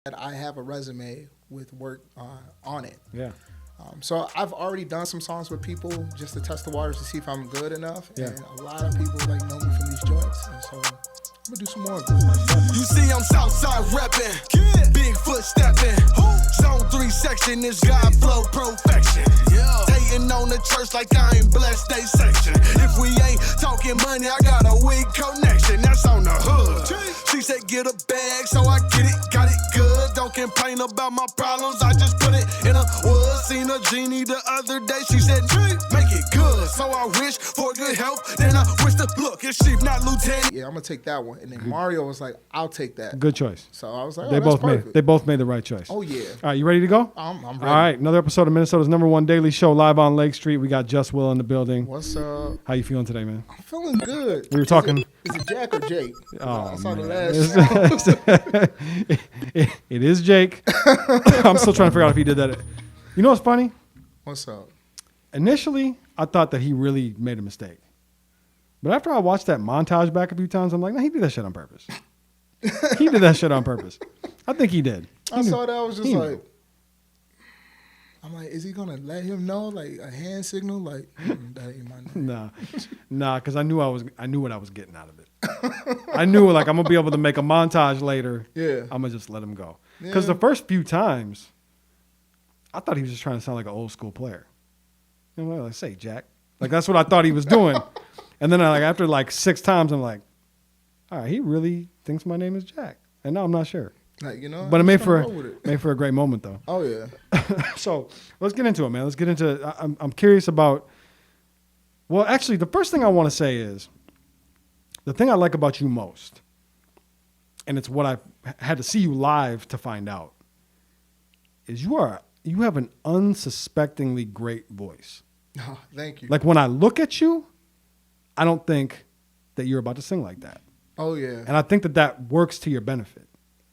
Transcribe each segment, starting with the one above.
that I have a resume with work on it. Yeah. So I've already done some songs with people just to test the waters to see if I'm good enough. Yeah. And a lot of people like know me from these joints. And so I'm gonna do some more of it. You see I'm Southside reppin', Bigfoot steppin', Zone 3 section is God flow perfection. Hating on the church like I ain't blessed they section. If we ain't talking money, I got a weak connection, that's on the hood. She said get a bag, so I get it, got it good. Don't complain about my problems, I just put it in a wood. Seen a genie the other day, she said make it good. So I wish for good health, then I wish to look, if she not lieutenant. Yeah, I'm gonna take that one. And then Mario was like, I'll take that. Good choice. So I was like, oh, They that's both perfect. made they both made the right choice. Oh yeah. All right, you ready to go? I'm ready. All right, another episode of Minnesota's #1 daily show live on Lake Street. We got JUS WILL in the building. What's up? How you feeling today, man? I'm feeling good. We were talking. Is it Jack or Jake? Oh, I saw the man. last. It is Jake. I'm still trying to figure out if he did that. You know what's funny? What's up? Initially, I thought that he really made a mistake. But after I watched that montage back a few times, I'm like, no, he did that shit on purpose. He did that shit on purpose. I think he did. I saw that. I was just he like, knew. I'm like, is he gonna let him know, like a hand signal, like that ain't my name. Nah, because I knew what I was getting out of it. I knew like I'm gonna be able to make a montage later. Yeah. I'm gonna just let him go. Because Yeah. the first few times, I thought he was just trying to sound like an old school player. You know, like say Jack, like that's what I thought he was doing. And then after 6 times, I'm like, all right, he really thinks my name is Jack, and now I'm not sure. Like, you know, But it I'm made just gonna for roll with it. made for a great moment though. Oh yeah. So let's get into it, man. Let's get into. I'm curious about. Well, actually, the first thing I want to say is the thing I like about you most, and it's what I had to see you live to find out, is you have an unsuspectingly great voice. Oh, thank you. Like when I look at you, I don't think that you're about to sing like that, Oh yeah. and I think that works to your benefit.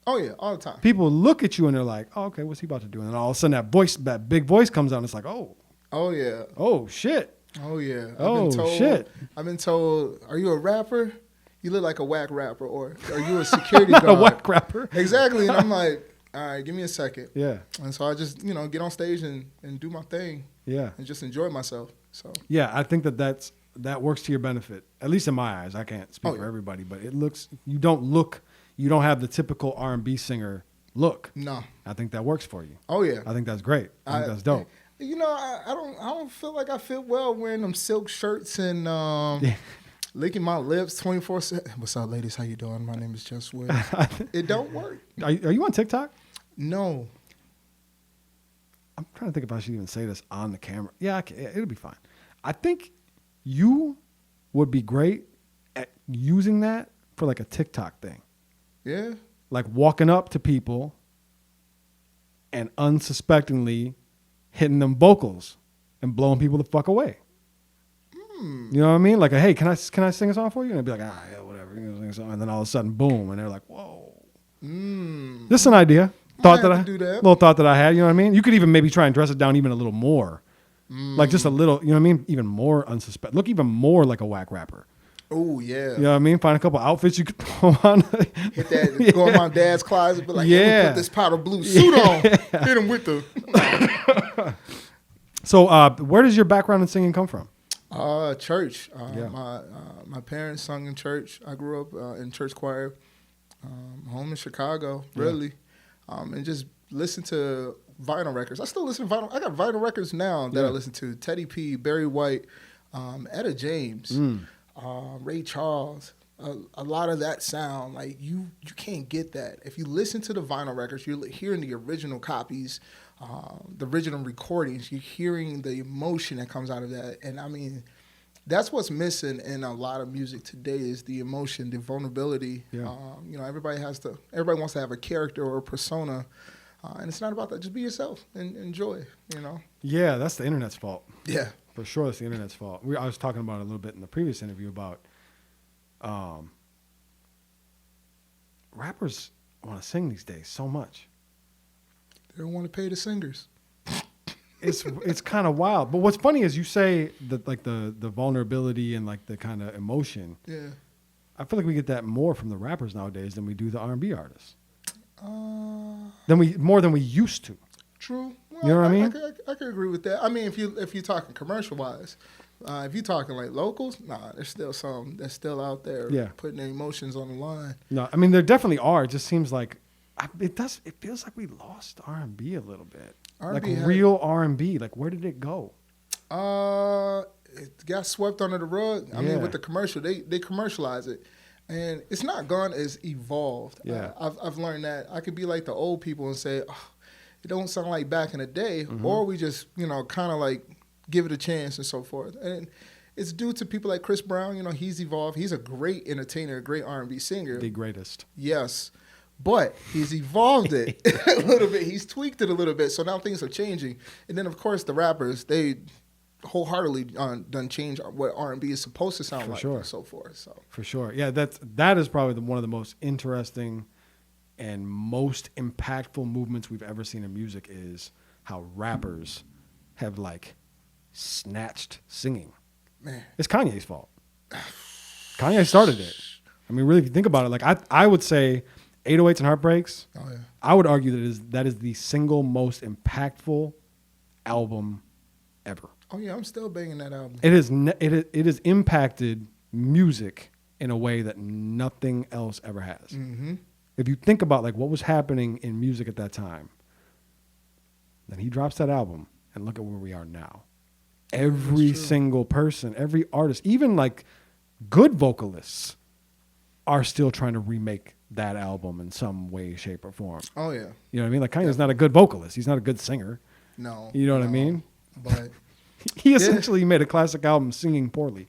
Oh yeah. All the time. People look at you and they're like, "Oh, okay, what's he about to do?" And then all of a sudden, that big voice comes out, and it's like, Oh yeah. "Oh shit." Oh yeah. Oh, shit. I've been told, are you a rapper? You look like a whack rapper, or are you a security Not a guard? whack rapper. Exactly. And I'm like, all right, give me a second. Yeah, And so I just, get on stage and do my thing yeah, and just enjoy myself. So yeah. I think that works to your benefit, at least in my eyes. I can't speak Oh, for yeah. everybody, but you don't have the typical R&B singer look. no. I think that works for you. Oh yeah. I think that's great. I think that's dope. I don't feel like I fit well wearing them silk shirts and licking my lips 24/7. What's up, ladies? How you doing? My name is JUS WILL. It don't work. Are you on TikTok? No. I'm trying to think if I should even say this on the camera. Yeah, it'll be fine. I think you would be great at using that for like a TikTok thing. Yeah. Like walking up to people and unsuspectingly hitting them vocals and blowing people the fuck away. You know what I mean? Like, hey, can I sing a song for you? And I'd be like, yeah, whatever. Sing a song. And then all of a sudden, boom, and they're like, whoa. This is an idea. Little thought that I had. You know what I mean? You could even maybe try and dress it down even a little more, like just a little. You know what I mean? Even more unsuspect. Look even more like a whack rapper. Oh yeah. You know what I mean? Find a couple outfits you could throw on. Hit that. Go in my dad's closet, but like, yeah, Yeah. put this powder blue suit on. Hit him with the. So, where does your background in singing come from? Church. Yeah. My parents sung in church. I grew up in church choir, home in Chicago, really, and just listened to vinyl records. I still listen to vinyl. I got vinyl records now that I listen to. Teddy P, Barry White, Etta James, Ray Charles. A lot of that sound, like you can't get that if you listen to the vinyl records. You're hearing the original copies, the original recordings. You're hearing the emotion that comes out of that, and I mean, that's what's missing in a lot of music today is the emotion, the vulnerability. Yeah. Everybody wants to have a character or a persona, and it's not about that. Just be yourself and enjoy. Yeah, that's the internet's fault. Yeah. For sure, that's the internet's fault. I was talking about it a little bit in the previous interview about rappers want to sing these days so much. They don't want to pay the singers. It's kind of wild. But what's funny is you say that like the vulnerability and like the kind of emotion. Yeah. I feel like we get that more from the rappers nowadays than we do the R&B artists. more than we used to. True. Well, You know what I mean? I could agree with that. I mean, if you're talking commercial wise, if you're talking like locals, there's still some that's still out there putting their emotions on the line. No, I mean there definitely are. It just seems like it feels like we lost R&B a little bit. R&B like real R&B. Like where did it go? It got swept under the rug. I mean, with the commercial, they commercialize it. And it's not gone as evolved. Yeah. I've learned that. I could be like the old people and say, oh, it don't sound like back in the day, or we just, kind of like give it a chance and so forth. And it's due to people like Chris Brown. He's evolved. He's a great entertainer, a great R&B singer. The greatest. Yes. But he's evolved it a little bit. He's tweaked it a little bit. So now things are changing. And then, of course, the rappers, they wholeheartedly done change what R&B is supposed to sound like and so forth. So for sure. Yeah, that is probably one of the most interesting and most impactful movements we've ever seen in music is how rappers have like snatched singing. Man. It's Kanye's fault. Kanye started it. I mean, really, if you think about it, like I would say 808s and Heartbreaks, I would argue that is the single most impactful album ever. Oh yeah, I'm still banging that album. It has impacted music in a way that nothing else ever has. Mm-hmm. If you think about like what was happening in music at that time, then he drops that album and look at where we are now. Every single person, every artist, even like good vocalists are still trying to remake that album in some way, shape, or form. Oh yeah. You know what I mean? Like Kanye's not a good vocalist. He's not a good singer. No. You know what I mean? But he essentially made a classic album singing poorly.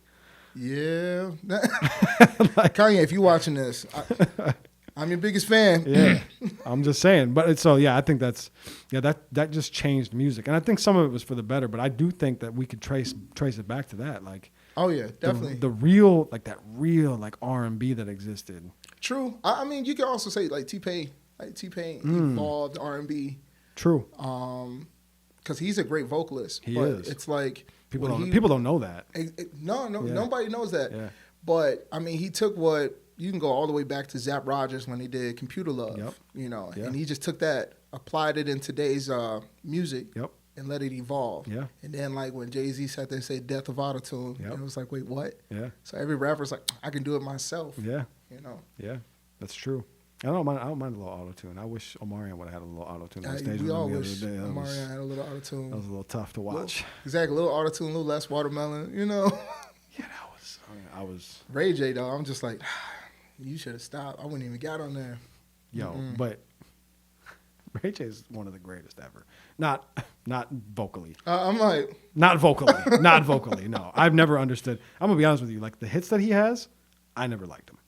Yeah. Kanye, if you're watching this, I'm your biggest fan. Yeah. I'm just saying. But I think that just changed music. And I think some of it was for the better, but I do think that we could trace it back to that. Like, oh yeah, definitely. The real, like that real like R&B that existed. True. I mean, you can also say like T-Pain. Like T-Pain evolved R&B. True. Because he's a great vocalist. He is. It's like people don't know that. Nobody knows that. Yeah. But I mean, he took what you can go all the way back to Zapp Rogers when he did Computer Love. Yep. And he just took that, applied it in today's music. Yep. And let it evolve. Yeah. And then like when Jay-Z sat there and said death of autotune, it was like, wait, what? Yeah. So every rapper's like, I can do it myself. Yeah. Yeah, that's true. I don't mind a little auto-tune. I wish Omarion would have had a little auto-tune on stage. We all wish Omarion had a little auto-tune. That was a little tough to watch. Exactly, a little auto-tune, a little less watermelon, Yeah, that was, I was. Ray J, though, I'm just like, you should have stopped. I wouldn't even got on there. But Ray J is one of the greatest ever. Not vocally. I'm like. Not vocally, no. I've never understood. I'm going to be honest with you. Like, the hits that he has, I never liked them.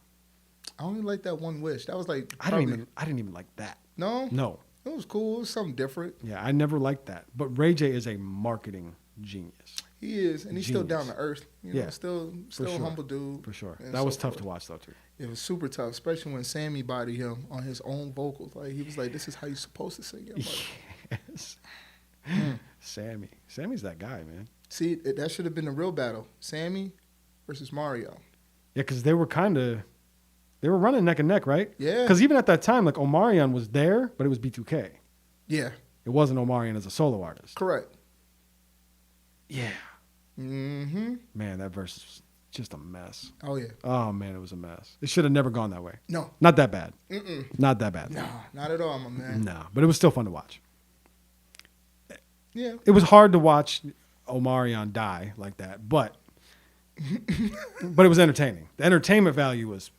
I only like that One Wish. That was like I didn't even like that. No. It was cool. It was something different. Yeah, I never liked that. But Ray J is a marketing genius. He is, and he's still down to earth. Still a humble dude. For sure. That was tough to watch though too. It was super tough, especially when Sammy bodied him on his own vocals. Like he was like, "This is how you're supposed to sing." Yes. Sammy's that guy, man. See, that should have been a real battle. Sammy versus Mario. Yeah, because they were running neck and neck, right? Yeah. Because even at that time, like Omarion was there, but it was B2K. Yeah. It wasn't Omarion as a solo artist. Correct. Yeah. Mm-hmm. Man, that verse is just a mess. Oh, yeah. Oh, man, it was a mess. It should have never gone that way. No. Not that bad. Mm-mm. Not that bad. No, not at all, my man. No, but it was still fun to watch. Yeah. It was hard to watch Omarion die like that, but it was entertaining. The entertainment value was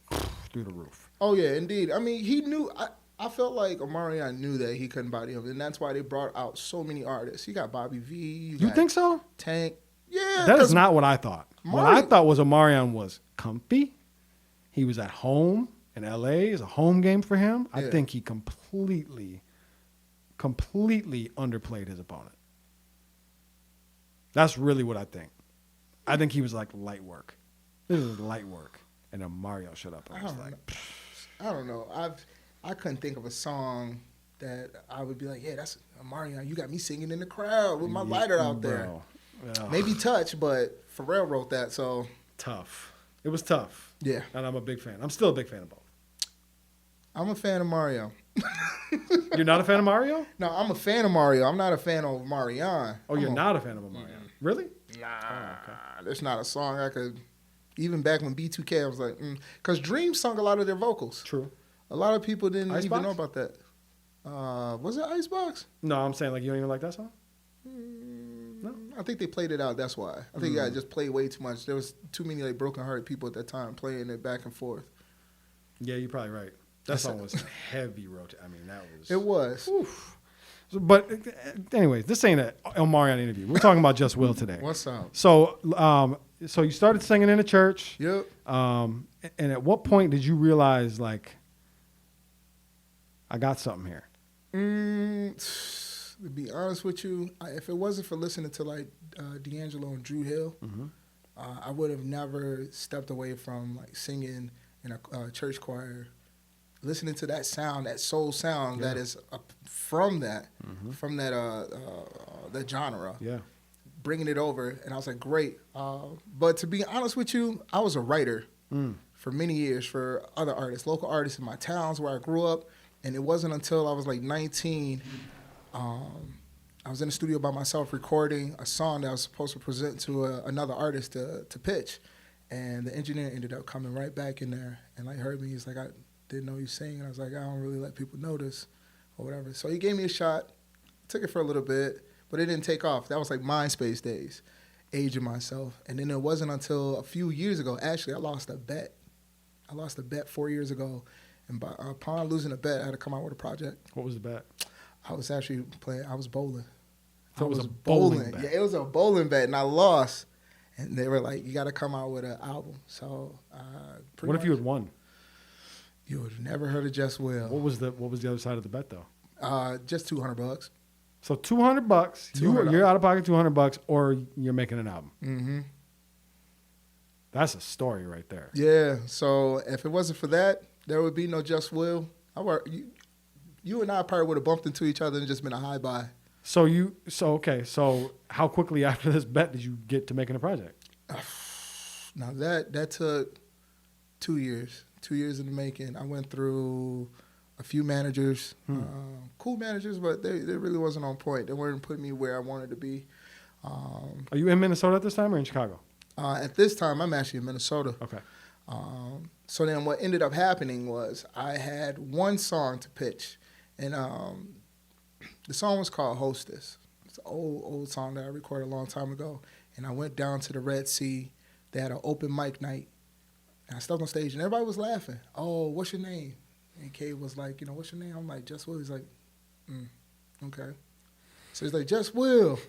through the roof. Oh, yeah, indeed. I mean, he knew... I felt like Omarion knew that he couldn't body him, and that's why they brought out so many artists. You got Bobby V. You think so? Tank. Yeah. That is not what I thought. What I thought was Omarion was comfy. He was at home in L.A. It's a home game for him. I think he completely underplayed his opponent. That's really what I think. I think he was like light work. This is light work. And then Mario shut up and was like... I don't know. I couldn't think of a song that I would be like, yeah, that's Mario. You got me singing in the crowd with my lighter out there. Bro. Maybe Touch, but Pharrell wrote that, so. Tough. It was tough. Yeah. And I'm a big fan. I'm still a big fan of both. I'm a fan of Mario. You're not a fan of Mario? No, I'm a fan of Mario. I'm not a fan of Marion. Oh, you're not a fan of Mario? Really? Nah, Oh, okay. there's not a song I could. Even back when B2K, I was like, because Dream sung a lot of their vocals. True. A lot of people didn't Icebox? even know about that. Was it Icebox? No, I'm saying like you don't even like that song? No, I think they played it out. That's why. I think I just played way too much. There was too many like broken-hearted people at that time playing it back and forth. Yeah, you're probably right. That song was heavy rotate. I mean, that was. It was. Oof. So, but anyways, this ain't an Omarion interview. We're talking about Just Will today. What's up? So, so you started singing in a church. Yep. And at what point did you realize, like, I got something here? To be honest with you, if it wasn't for listening to like D'Angelo and Drew Hill, I would have never stepped away from like singing in a church choir, listening to that sound, that soul sound that is from that genre. Yeah. Bringing it over, and I was like, great. But to be honest with you, I was a writer for many years for other artists, local artists in my towns where I grew up, and it wasn't until I was like 19, I was in the studio by myself recording a song that I was supposed to present to another artist to pitch, and the engineer ended up coming right back in there and like heard me. He's like, I didn't know you sing, and I was like, I don't really let people know this or whatever. So he gave me a shot, took it for a little bit, but it didn't take off. That was like MySpace days, aging myself. And then it wasn't until a few years ago, actually, I lost a bet. I lost a bet 4 years ago. And upon losing a bet, I had to come out with a project. What was the bet? I was actually playing, I was bowling. So it was a bowling bet. Yeah, it was a bowling bet, and I lost. And they were like, you got to come out with an album. So What if you had won? You would have never heard of Just Will. What was the other side of the bet, though? Just $200. So $200, you're out of pocket $200, or you're making an album. Mm-hmm. That's a story right there. Yeah. So if it wasn't for that, there would be no Just Will. You and I probably would have bumped into each other and just been a high buy. So how quickly after this bet did you get to making a project? Now that took 2 years. 2 years in the making. I went through a few managers, cool managers, but they really wasn't on point. They weren't putting me where I wanted to be. Are you in Minnesota at this time or in Chicago? At this time, I'm actually in Minnesota. Okay. So then what ended up happening was I had one song to pitch, and the song was called Hostess. It's an old song that I recorded a long time ago. And I went down to the Red Sea. They had an open mic night. And I stepped on stage, and everybody was laughing. Oh, what's your name? And Kay was like, what's your name? I'm like, Just Will. He's like, okay. So he's like, Just Will.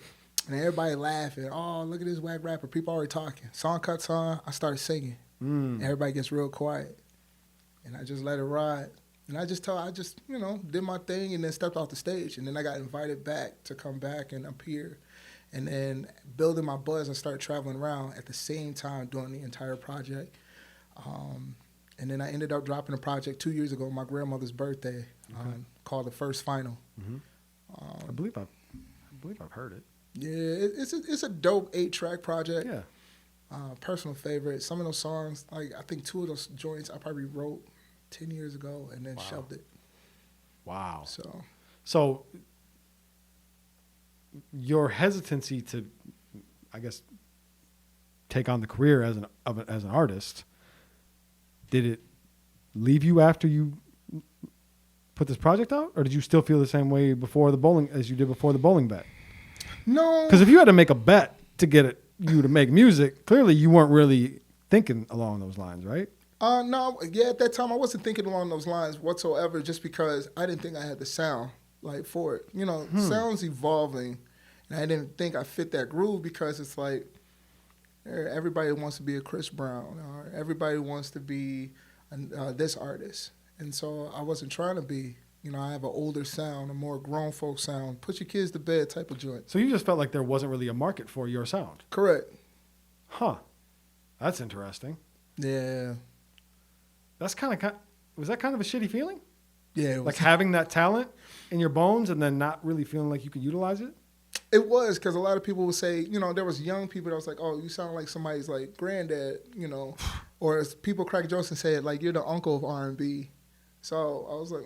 And everybody laughing. Oh, look at this whack rapper. People already talking. Song cuts on. I started singing. And everybody gets real quiet. And I just let it ride. And I just did my thing and then stepped off the stage. And then I got invited back to come back and appear. And then building my buzz, I started traveling around at the same time doing the entire project. And then I ended up dropping a project 2 years ago on my grandmother's birthday called The First Final. I believe I've heard it. Yeah, it's a dope 8-track project. Yeah. Personal favorite. Some of those songs, like I think 2 of those joints I probably wrote 10 years ago and then shelved it. Wow. So your hesitancy to, I guess, take on the career as an artist, did it leave you after you put this project out, or did you still feel the same way before the bowling as you did before the bowling bet? No. Because if you had to make a bet to get you to make music, clearly you weren't really thinking along those lines, right? No. Yeah, at that time I wasn't thinking along those lines whatsoever, just because I didn't think I had the sound like for it. Sound's evolving, and I didn't think I fit that groove because it's like everybody wants to be a Chris Brown, or everybody wants to be this artist, and so I wasn't trying to be. I have an older sound, a more grown folk sound, put your kids to bed type of joint. So you just felt like there wasn't really a market for your sound? Correct. Huh. That's interesting. Yeah. Was that kind of a shitty feeling? Yeah. It was. Like having that talent in your bones and then not really feeling like you could utilize it? It was, because a lot of people would say, there was young people that was like, oh, you sound like somebody's like granddad, or as people crack jokes and say it, like you're the uncle of R&B. So I was like,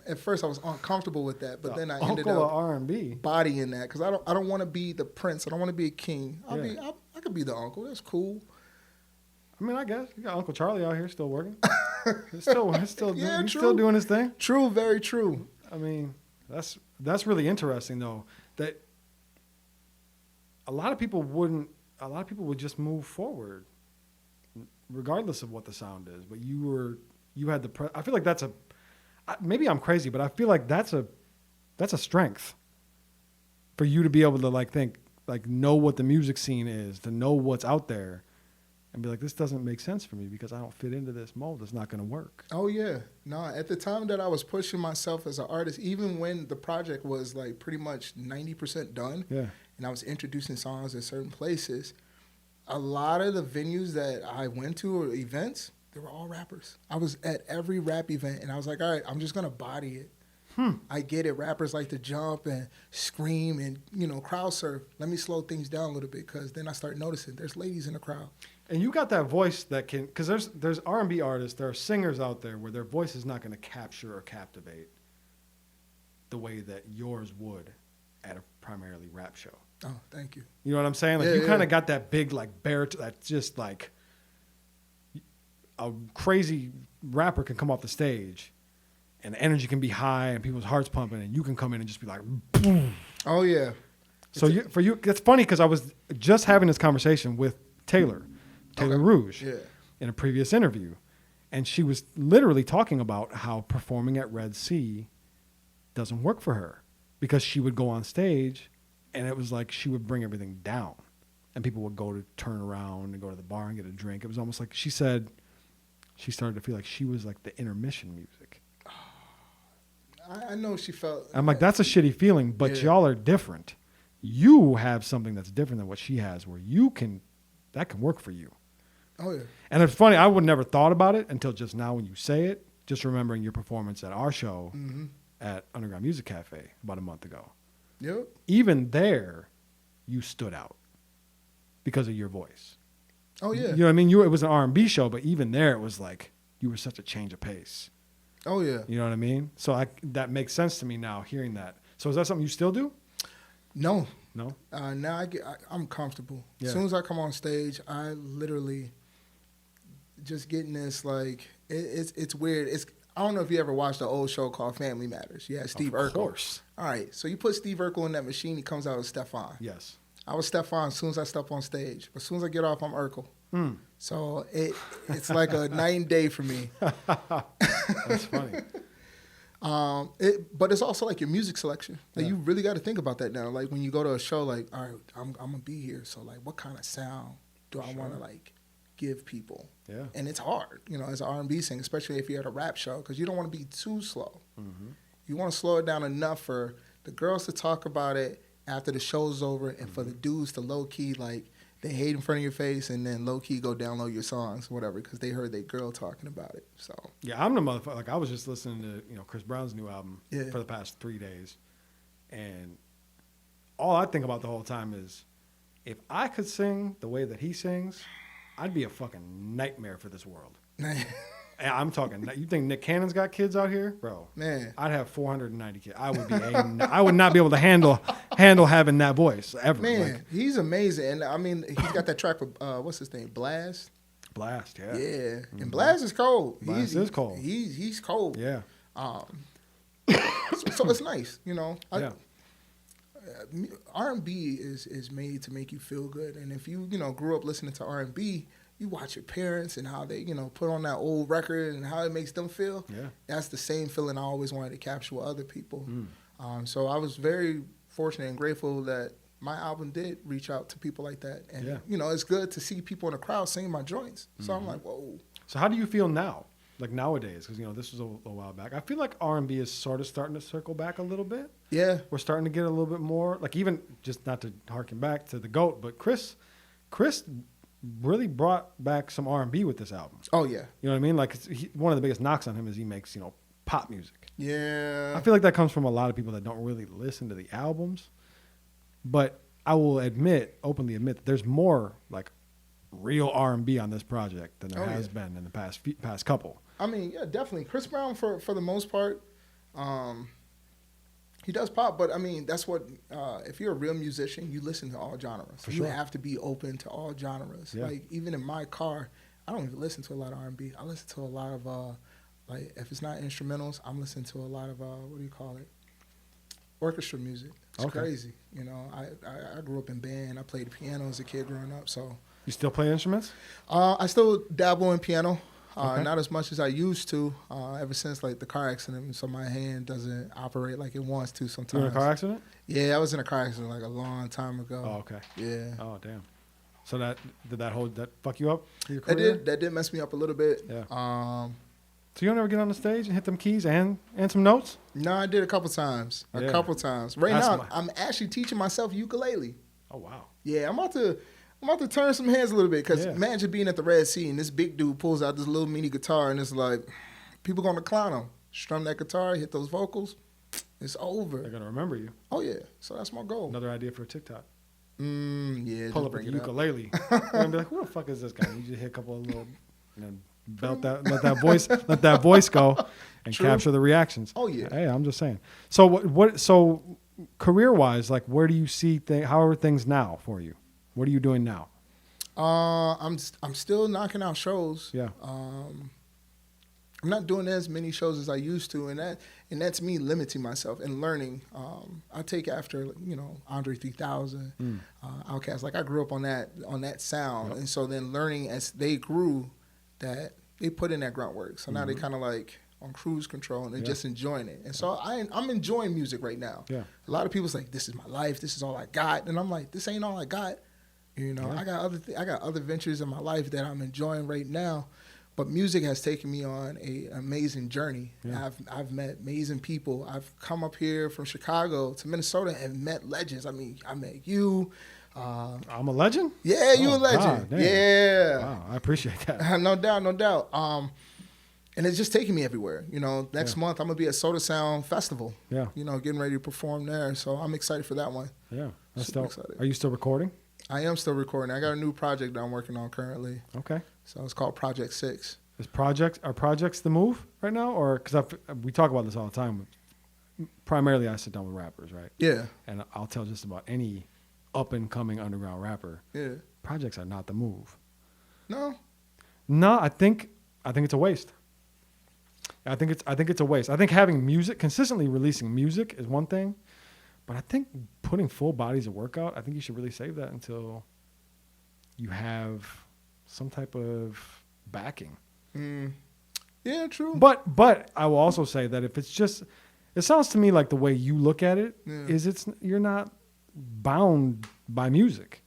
at first I was uncomfortable with that, but then I ended Uncle up of R&B. bodying that because I don't want to be the prince. I don't want to be a king. Yeah. I could be the uncle. That's cool. I mean, I guess you got Uncle Charlie out here still working. He's still Yeah, he's true. still doing his thing. True, very true. I mean, that's really interesting though. That a lot of people would just move forward, regardless of what the sound is. But you had I feel like maybe I'm crazy, but I feel like that's a strength for you to be able to know what the music scene is, to know what's out there. And be like, this doesn't make sense for me because I don't fit into this mold. It's not going to work. Oh, yeah. No, at the time that I was pushing myself as an artist, even when the project was like pretty much 90% done, Yeah. and I was introducing songs in certain places, a lot of the venues that I went to or events, they were all rappers. I was at every rap event, and I was like, all right, I'm just going to body it. I get it. Rappers like to jump and scream and, crowd surf. Let me slow things down a little bit because then I start noticing there's ladies in the crowd. And you got that voice that can, because there's R&B artists, there are singers out there where their voice is not going to capture or captivate the way that yours would at a primarily rap show. Oh, thank you. You know what I'm saying? Like you kind of got that big baritone that's just like a crazy rapper can come off the stage and the energy can be high and people's hearts pumping and you can come in and just be like, boom. Oh, yeah. So for you, it's funny because I was just having this conversation with Taylor Rouge in a previous interview. And she was literally talking about how performing at Red Sea doesn't work for her because she would go on stage and it was like she would bring everything down and people would go to turn around and go to the bar and get a drink. It was almost like she said she started to feel like she was like the intermission music. I know she felt. I'm like, that's a shitty feeling, but y'all are different. You have something that's different than what she has where that can work for you. Oh, yeah. And it's funny, I would never thought about it until just now when you say it, just remembering your performance at our show at Underground Music Cafe about a month ago. Yep. Even there, you stood out because of your voice. Oh, yeah. You know what I mean? It was an R&B show, but even there, it was like you were such a change of pace. Oh, yeah. You know what I mean? So that makes sense to me now, hearing that. So is that something you still do? No. No? Now I'm comfortable. Yeah. As soon as I come on stage, I literally just getting this, like, it's weird. I don't know if you ever watched the old show called Family Matters. You had Steve Urkel. Of course. All right. So you put Steve Urkel in that machine, he comes out as Stefan. Yes. I was Stefan as soon as I step on stage. But as soon as I get off, I'm Urkel. So it's like a night and day for me. That's funny. But it's also like your music selection. Like you really got to think about that now. Like when you go to a show, like, all right, I'm gonna be here. So like, what kind of sound do I want to like give people? Yeah. And it's hard, as an R&B singer, especially if you're at a rap show, because you don't want to be too slow. You want to slow it down enough for the girls to talk about it after the show's over, and for the dudes to low key like they hate in front of your face, and then low key go download your songs, whatever, because they heard their girl talking about it. So yeah, I'm the motherfucker. Like I was just listening to Chris Brown's new album for the past 3 days, and all I think about the whole time is if I could sing the way that he sings, I'd be a fucking nightmare for this world. And I'm talking. You think Nick Cannon's got kids out here, bro? Man, I'd have 490 kids. I would not be able to handle having that voice ever. Man, he's amazing, and I mean, he's got that track with what's his name, Blast. Blast, yeah. Yeah, and Blast is cold. Blast is cold. He's cold. Yeah. So it's nice, Yeah. R&B is made to make you feel good, and if you grew up listening to R&B, you watch your parents and how they put on that old record and how it makes them feel. Yeah. That's the same feeling I always wanted to capture with other people. So I was very fortunate and grateful that my album did reach out to people like that, and it's good to see people in the crowd singing my joints. So I'm like, whoa. So how do you feel now? Like nowadays, because this was a while back. I feel like R&B is sort of starting to circle back a little bit. Yeah, we're starting to get a little bit more. Like even just not to harken back to the GOAT, but Chris really brought back some R&B with this album. Oh yeah, you know what I mean? Like one of the biggest knocks on him is he makes pop music. Yeah, I feel like that comes from a lot of people that don't really listen to the albums. But I will openly admit, that there's more like real R&B on this project than there has been in the past couple. I mean, yeah, definitely. Chris Brown for the most part, he does pop, but I mean, that's what. If you're a real musician, you listen to all genres. For you sure. have to be open to all genres. Yeah. Like even in my car, I don't even listen to a lot of R&B. I listen to a lot of like if it's not instrumentals, I'm listening to a lot of what do you call it? Orchestra music. It's Okay. crazy. You know, I grew up in band. I played the piano as a kid growing up, so. You still play instruments? I still dabble in piano, Okay. not as much as I used to. Ever since like the car accident, so my hand doesn't operate like it wants to You sometimes. in a car accident? Yeah, I was in a car accident like a long time ago. Oh, okay. Yeah, Oh, damn. So that fuck you up? Your that career? did mess me up a little bit. Yeah. So you don't ever get on the stage and hit them keys and some notes? no, I did a couple times. Yeah. A couple times. Right That's now, I'm actually teaching myself ukulele. Oh, wow. Yeah, I'm about to turn some heads a little bit because Yeah. imagine being at the Red Sea and this big dude pulls out this little mini guitar and it's like, people gonna clown him. Strum that guitar, hit those vocals, it's over. They're going to remember you. Oh yeah, so that's my goal. Another idea for a TikTok. Yeah, Pull just up a bring it up. ukulele. And be like, who the fuck is this guy? You just hit a couple of little, belt that, let that voice go and True. capture the reactions. Oh, yeah. Hey, I'm just saying. So so career-wise, like where do you see how are things now for you? What are you doing now? I'm still knocking out shows. Yeah. I'm not doing as many shows as I used to, and that's me limiting myself and learning. I take after Andre 3000, Outkast. Like I grew up on that sound, Yep. and so then learning as they grew, that they put in that grunt work. So now they kind of like on cruise control and they're just enjoying it. And so I'm enjoying music right now. Yeah. A lot of people's like, this is my life, this is all I got, and I'm like, this ain't all I got. Yeah. I got other ventures in my life that I'm enjoying right now. But music has taken me on an amazing journey. Yeah. I've met amazing people. I've come up here from Chicago to Minnesota and met legends. I mean, I met you. I'm a legend? Yeah, you a legend. God, damn. Yeah. Wow, I appreciate that. No doubt. And it's just taking me everywhere. Next Yeah. month I'm gonna be at Soda Sound Festival. Yeah. Getting ready to perform there. So I'm excited for that one. Yeah. That's Super dope. excited. Are you still recording? I am still recording. I got a new project that I'm working on currently. Okay. So it's called Project 6. Are projects the move right now? Or, because we talk about this all the time. Primarily I sit down with rappers, right? Yeah. And I'll tell just about any up and coming underground rapper, Yeah. projects are not the move. No. No, I think it's a waste. I think it's a waste. I think having music, consistently releasing music is one thing, but I think putting full bodies of work out, I think you should really save that until you have some type of backing. Yeah, true. But I will also say that if it's just, it sounds to me like the way you look at it Yeah. is you're not bound by music.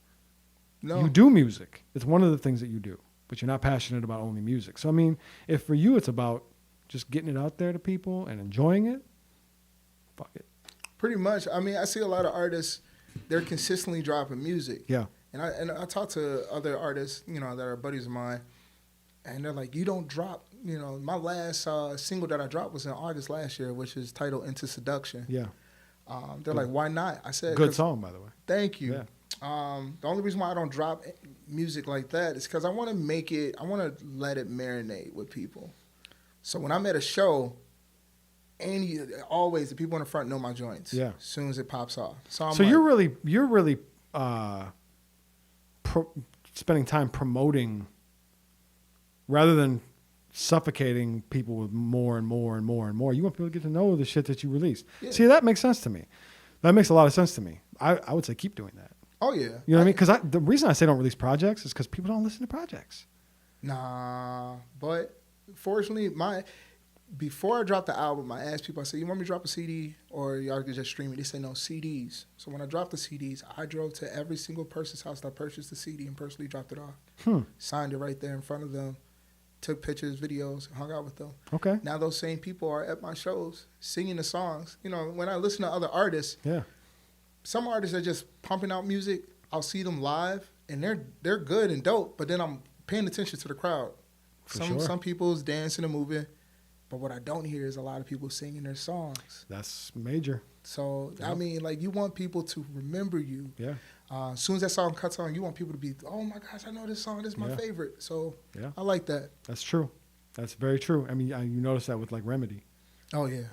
No. You do music. It's one of the things that you do, but you're not passionate about only music. So, I mean, if for you it's about just getting it out there to people and enjoying it, fuck it. Pretty much. I mean, I see a lot of artists, they're consistently dropping music. Yeah. And I talk to other artists, that are buddies of mine, and they're like, you don't drop, my last single that I dropped was in August last year, which is titled Into Seduction. Yeah. They're like, why not? I said, Good song, by the way. Thank you. Yeah. The only reason why I don't drop music like that is because I want to let it marinate with people. So when I'm at a show, always the people in the front know my joints. Yeah. As soon as it pops off. So You're really spending time promoting rather than suffocating people with more and more and more and more. You want people to get to know the shit that you release. Yeah. See, that makes sense to me. That makes a lot of sense to me. I would say keep doing that. Oh yeah. You know what I mean? Because the reason I say don't release projects is because people don't listen to projects. Nah, but fortunately, before I dropped the album, I asked people, I said, you want me to drop a CD or y'all can just stream it? They say, no, CDs. So when I dropped the CDs, I drove to every single person's house that I purchased the CD and personally dropped it off. Signed it right there in front of them, took pictures, videos, hung out with them. Okay. Now those same people are at my shows singing the songs. When I listen to other artists, Yeah. some artists are just pumping out music. I'll see them live, and they're good and dope, but then I'm paying attention to the crowd. Some people's dancing and moving, but what I don't hear is a lot of people singing their songs. That's major. So, Yeah. I mean, like, you want people to remember you. Yeah. As soon as that song cuts on, you want people to be, oh my gosh, I know this song. This is my Yeah. favorite. So Yeah. I like that. That's true. That's very true. I mean, you notice that with like Remedy. Oh yeah.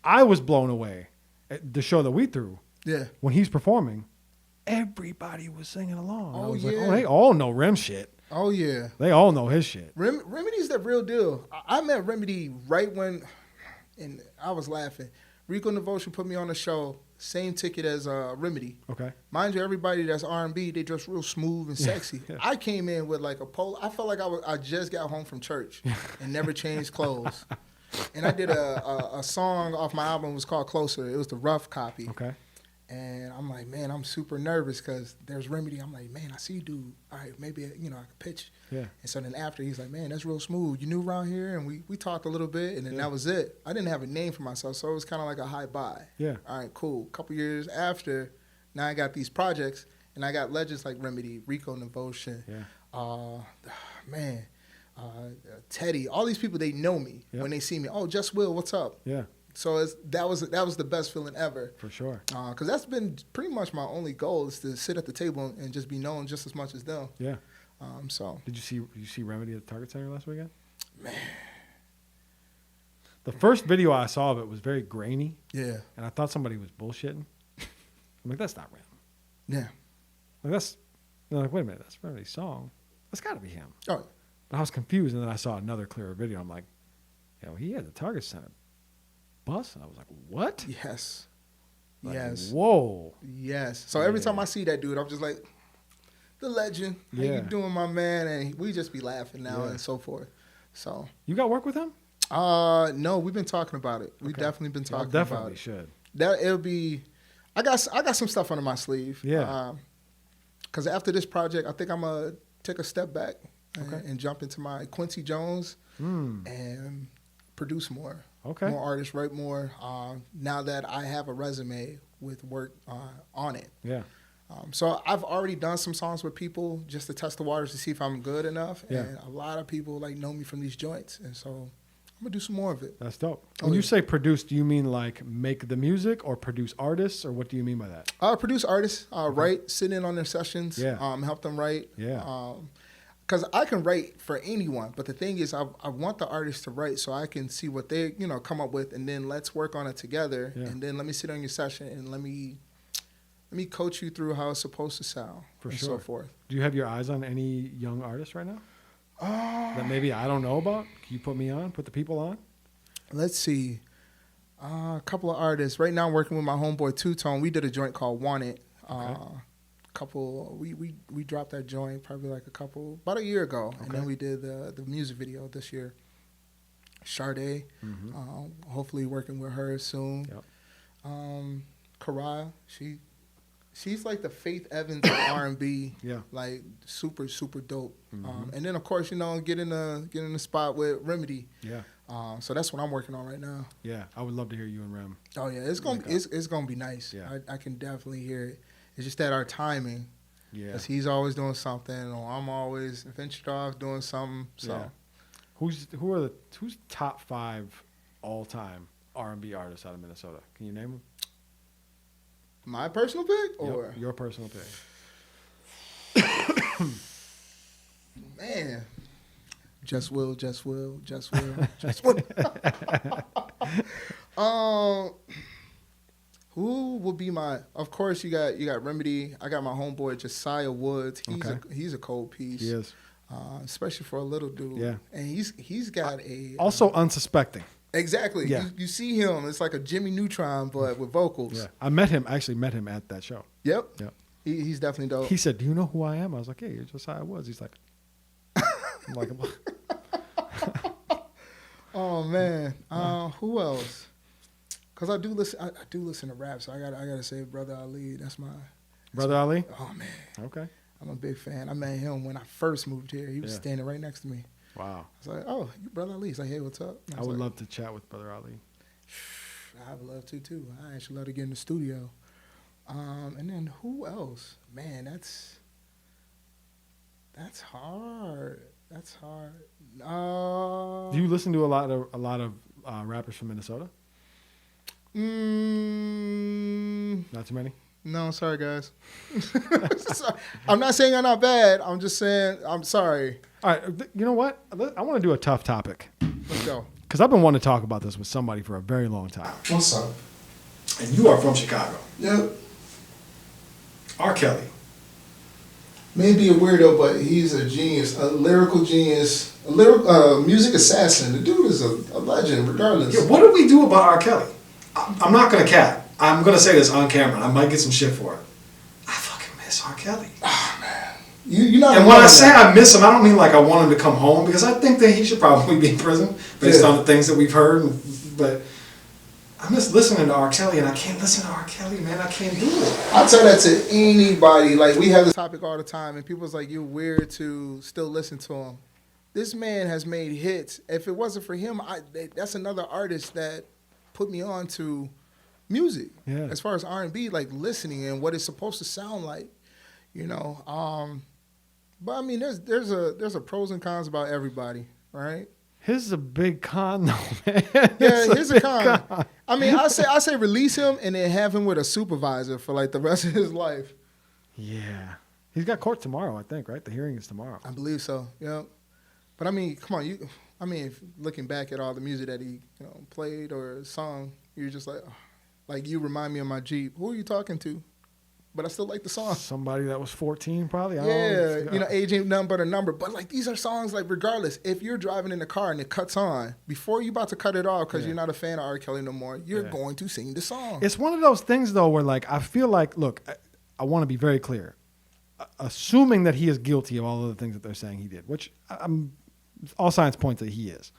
I was blown away at the show that we threw. Yeah. When he's performing, everybody was singing along. Oh, I was yeah. like, oh, they all know Rem shit. Oh yeah. They all know his shit. Remedy's the real deal. I met Remedy right when, and I was laughing. Rico Devotion put me on a show, same ticket as Remedy. Okay. Mind you, everybody that's R&B, they dress real smooth and sexy. Yeah. I came in with like a polo. I felt like I just got home from church and never changed clothes. And I did a song off my album. It was called Closer. It was the rough copy. Okay. And I'm like, man, I'm super nervous because there's Remedy. I'm like, man, I see you, dude. All right, maybe, I could pitch. Yeah. And so then after, he's like, man, that's real smooth. You new around here? And we talked a little bit, and then that was it. I didn't have a name for myself, so it was kind of like a high buy. Yeah. All right, cool. A couple years after, now I got these projects, and I got legends like Remedy, Rico Devotion. Yeah. Man, Teddy. All these people, they know me when they see me. Oh, JUS WILL, what's up? Yeah. So that was the best feeling ever. For sure. Because that's been pretty much my only goal is to sit at the table and just be known just as much as them. Yeah. So Did you see Remedy at the Target Center last weekend? Man. The first video I saw of it was very grainy. Yeah. And I thought somebody was bullshitting. I'm like, that's not Rem. Yeah. Like they're like, wait a minute, that's Remedy's song. That's got to be him. Oh. But I was confused, and then I saw another clearer video. I'm like, he had the Target Center bus, and I was like, what? Yes. Like, Yes. Whoa. Yes. So every time I see that dude, I'm just like, the legend. How you doing, my man? And we just be laughing now and so forth. So. You got work with him? No, we've been talking about it. We've definitely been talking about it. Definitely should. It'll be. I got some stuff under my sleeve. Yeah. Because after this project, I think I'm gonna take a step back and jump into my Quincy Jones and produce more. Okay. More artists, write more. Now that I have a resume with work on it. Yeah. So I've already done some songs with people just to test the waters to see if I'm good enough. Yeah. And a lot of people know me from these joints, and so I'm gonna do some more of it. That's dope. When you say produce, do you mean like make the music or produce artists, or what do you mean by that? Produce artists, write, sit in on their sessions, help them write. Yeah. Because I can write for anyone, but the thing is, I want the artist to write so I can see what they come up with, and then let's work on it together. Yeah. And then let me sit on your session and let me coach you through how it's supposed to sound, and so forth. Do you have your eyes on any young artists right now? That maybe I don't know about? Can you put the people on? Let's see. A couple of artists. Right now I'm working with my homeboy Two Tone. We did a joint called Want It. We dropped that joint probably about a year ago. Okay. And then we did the music video this year. Sade. Mm-hmm. Hopefully working with her soon. Yep. Kara, she's like the Faith Evans of R&B. Yeah. Like super, super dope. Mm-hmm. And then of course, get in the spot with Remedy. Yeah. So that's what I'm working on right now. Yeah. I would love to hear you and Rem. Oh yeah, it's gonna be nice. Yeah. I can definitely hear it. It's just that our timing. Yeah. Because he's always doing something, or I'm always ventured off doing something. So. Yeah. Who's top 5 all time R&B artists out of Minnesota? Can you name them? My personal pick, or yep, your personal pick? Man, JUS WILL, JUS WILL, JUS WILL, JUS WILL. Who will be my? Of course, you got Remedy. I got my homeboy Josiah Woods. He's a cold piece. He is, especially for a little dude. Yeah, and he's got a also unsuspecting. Exactly. Yeah. You see him. It's like a Jimmy Neutron, but with vocals. Yeah. I met him at that show. Yep. He's definitely dope. He said, "Do you know who I am?" I was like, "Yeah, you're Josiah Woods." He's like, "I'm like." Oh man. Who else? Because I do listen to rap, so I gotta say Brother Ali. That's Brother Ali. Oh man. Okay. I'm a big fan. I met him when I first moved here. He was standing right next to me. Wow. I was like, "Oh, you Brother Ali?" He's like, "Hey, what's up?" I would love to chat with Brother Ali. I would love to too. I actually love to get in the studio. And then who else? Man, that's hard. That's hard. Do you listen to a lot of rappers from Minnesota? Not too many. No, sorry, guys. I'm not saying I'm not bad. I'm just saying I'm sorry. All right, you know what? I want to do a tough topic. Let's go. Because I've been wanting to talk about this with somebody for a very long time. What's up? And you are from Chicago. Yep. R. Kelly. Maybe a weirdo, but he's a genius, a lyrical genius, music assassin. The dude is a legend, regardless. Yeah, what do we do about R. Kelly? I'm not going to cap. I'm going to say this on camera. I might get some shit for it. I fucking miss R. Kelly. Oh, man. You're not. And when I say I miss him, I don't mean like I want him to come home, because I think that he should probably be in prison based on the things that we've heard. But I miss listening to R. Kelly, and I can't listen to R. Kelly, man. I can't do it. I tell that to anybody. Like, we have this topic all the time, and people's like, you're weird to still listen to him. This man has made hits. If it wasn't for him, that's another artist that put me on to music. Yeah. As far as R&B, like listening and what it's supposed to sound like, you know. But I mean, there's a pros and cons about everybody, right? His is a big con, though, man. Yeah, here's a con. I mean, I say release him and then have him with a supervisor for like the rest of his life. Yeah, he's got court tomorrow, I think, right? The hearing is tomorrow. I believe so. Yeah. But I mean, come on, if looking back at all the music that he played or sung, you're just like you remind me of my Jeep. Who are you talking to? But I still like the song. Somebody that was 14, probably. Yeah, age ain't nothing but a number. But like these are songs like regardless, if you're driving in the car and it cuts on, before you about to cut it off because you're not a fan of R. Kelly no more, you're going to sing the song. It's one of those things though where like I feel like, look, I want to be very clear. Assuming that he is guilty of all of the things that they're saying he did, which all signs point that he is.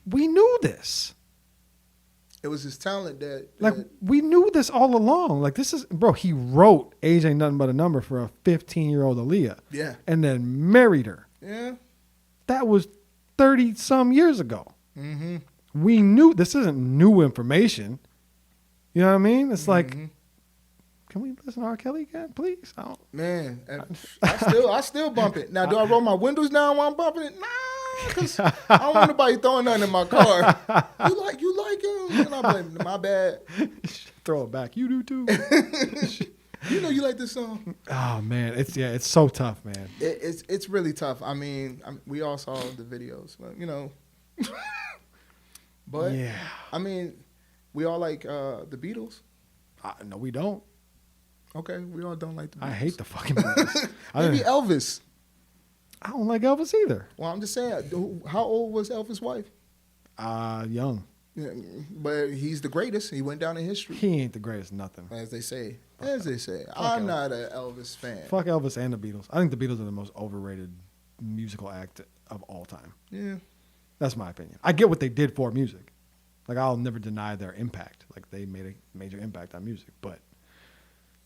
We knew this. It was his talent that we knew this all along. Like this is, bro, he wrote Age Ain't Nothing But a Number for a 15-year-old Aaliyah. Yeah. And then married her. Yeah. That was 30 some years ago. Mm-hmm. We knew this isn't new information. You know what I mean? It's like, can we listen to R. Kelly again, please? Man, I still bump it. Now, do I roll my windows down while I'm bumping it? Nah. Because I don't want nobody throwing nothing in my car. You like him? And I'm like, my bad. Throw it back. You do too. You know you like this song. Oh man, it's so tough, man. It's really tough. I mean, we all saw the videos, but, but yeah. I mean, we all like the Beatles. No, we don't. Okay, we all don't like the Beatles. I hate the fucking Beatles. Maybe Elvis. I don't like Elvis either. Well, I'm just saying, how old was Elvis' wife? Young. Yeah, but he's the greatest. He went down in history. He ain't the greatest nothing. As they say. I'm not an Elvis fan. Fuck Elvis and the Beatles. I think the Beatles are the most overrated musical act of all time. Yeah. That's my opinion. I get what they did for music. Like, I'll never deny their impact. Like, they made a major impact on music. But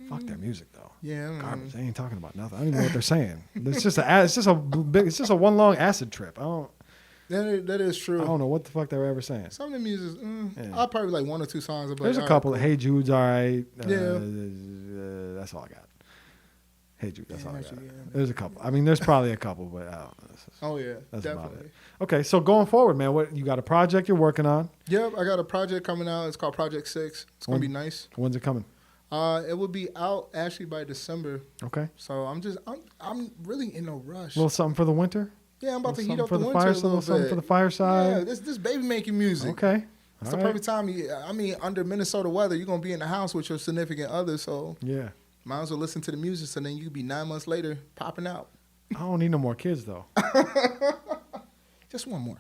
fuck their music, though. Yeah. Garbage. They ain't talking about nothing. I don't even know what they're saying. It's just a one long acid trip. That is true. I don't know what the fuck they were ever saying. Some of the music, I'll probably like one or two songs. There's a couple. Hey Jude's all right. Yeah. That's all I got. Hey Jude, that's all I got. Yeah. There's a couple. I mean, there's probably a couple, but I don't know. Oh yeah, that's definitely. about it. Okay, so going forward, man, what you got a project you're working on? Yep, I got a project coming out. It's called Project 6. It's gonna be nice. When's it coming? It will be out actually by December. Okay. So I'm really in a rush. A little something for the winter? Yeah, I'm about to heat up for the the winter a little bit. Something for the fireside? Yeah, this baby making music. Okay. It's the perfect time. Under Minnesota weather, you're going to be in the house with your significant other, so yeah, might as well listen to the music, so then you could be 9 months later popping out. I don't need no more kids, though. Just one more.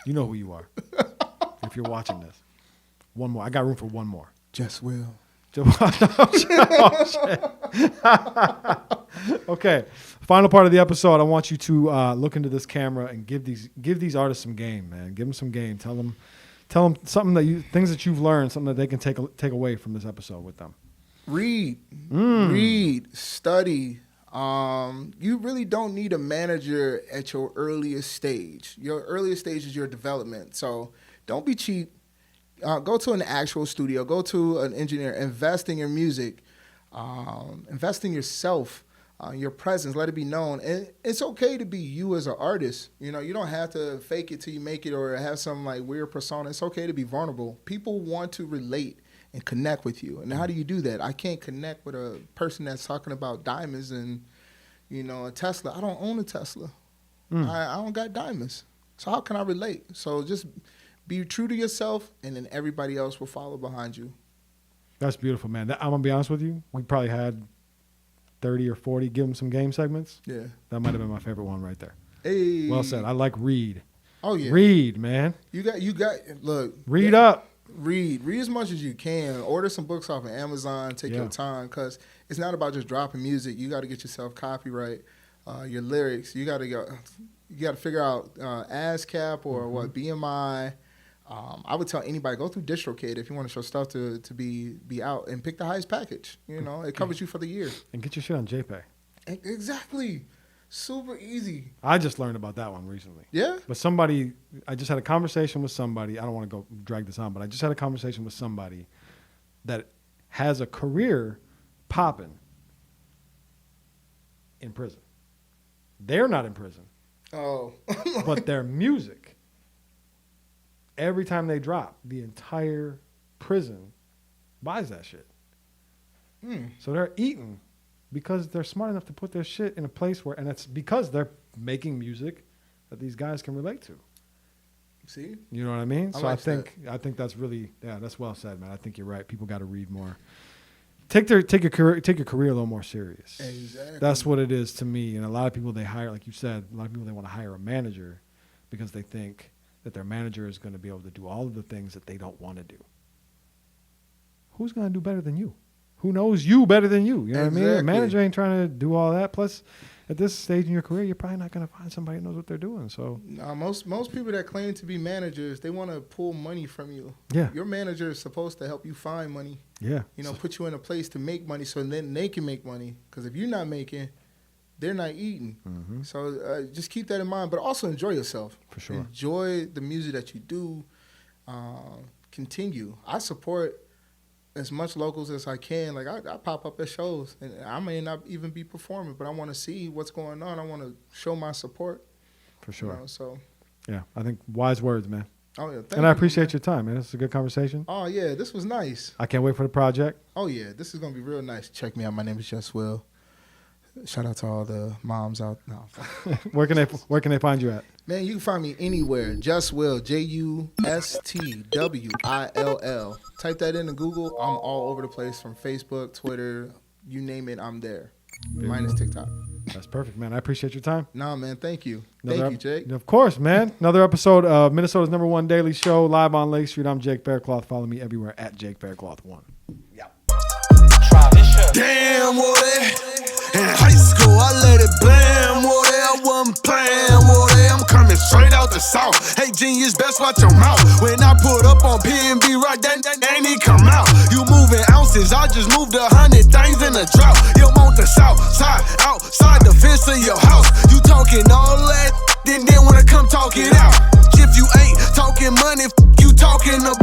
You know who you are. If you're watching this. One more. I got room for one more. JUS WILL. Okay, final part of the episode. I want you to look into this camera and give these artists some game, man. Give them some game. Tell them something things that you've learned, something that they can take away from this episode with them. Read, study. You really don't need a manager at your earliest stage. Your earliest stage is your development. So don't be cheap. Go to an actual studio. Go to an engineer. Invest in your music. Invest in yourself. your presence, let it be known. And it's okay to be you as an artist. You know, you don't have to fake it till you make it or have some like weird persona. It's okay to be vulnerable. People want to relate and connect with you. And how do you do that? I can't connect with a person that's talking about diamonds and, you know, a Tesla. I don't own a Tesla. I don't got diamonds. So how can I relate? So just be true to yourself, and then everybody else will follow behind you. That's beautiful, man. I'm going to be honest with you. We probably had 30 or 40 give them some game segments. Yeah. That might have been my favorite one right there. Hey. Well said. I like read. Oh, yeah. Read, man. You got, look. Read up. Read as much as you can. Order some books off of Amazon. Take your time, because it's not about just dropping music. You got to get yourself copyright, your lyrics. You got to figure out ASCAP or what, BMI. I would tell anybody, go through DistroKid if you want to show stuff to be out, and pick the highest package. You know, it covers you for the year. And get your shit on JPay. Exactly. Super easy. I just learned about that one recently. Yeah? But I just had a conversation with somebody. I don't want to go drag this on, but I just had a conversation with somebody that has a career popping in prison. They're not in prison. Oh. But their music, every time they drop, the entire prison buys that shit. So they're eating because they're smart enough to put their shit in a place where, and it's because they're making music that these guys can relate to. See? You know what I mean? So like I think that's really, that's well said, man. I think you're right. People got to read more. Take your career a little more serious. Exactly. That's what it is to me. And a lot of people they hire, like you said, a lot of people they want to hire a manager because they think that their manager is going to be able to do all of the things that they don't want to do. Who's going to do better than you? Who knows you better than you? You know what I mean? A manager ain't trying to do all that. Plus, at this stage in your career, you're probably not going to find somebody who knows what they're doing. So most people that claim to be managers, they want to pull money from you. Yeah. Your manager is supposed to help you find money. Yeah. You know, put you in a place to make money so then they can make money. Because if you're not making, they're not eating. Mm-hmm. So just keep that in mind. But also enjoy yourself. For sure. Enjoy the music that you do. Continue. I support as much locals as I can. Like I pop up at shows, and I may not even be performing, but I want to see what's going on. I want to show my support. For sure. You know, so. Yeah, I think wise words, man. Oh yeah, and I appreciate your time, man. This is a good conversation. Oh yeah, this was nice. I can't wait for the project. Oh yeah, this is gonna be real nice. Check me out. My name is JUS WILL. Shout out to all the moms out now. Where can they find you at? Man, you can find me anywhere. JUS WILL, JUSTWILL. Type that into Google. I'm all over the place, from Facebook, Twitter, you name it, I'm there. Minus TikTok. That's perfect, man. I appreciate your time. Nah, man, thank you. Thank you, Jake. Of course, man. Another episode of Minnesota's #1 daily show, live on Lake Street. I'm Jake Faircloth. Follow me everywhere at Jake Faircloth1. Yeah. Damn, what it? In high school, I let it blam, what it? I wasn't playing, what it? I'm coming straight out the south. Hey, genius, best watch your mouth. When I put up on P&B, right, that ain't he come out. You moving ounces, I just moved 100 things in a drought. You want the south side, outside the fence of your house. You talking all that, then wanna come talk it out. If you ain't talking money, you talking about.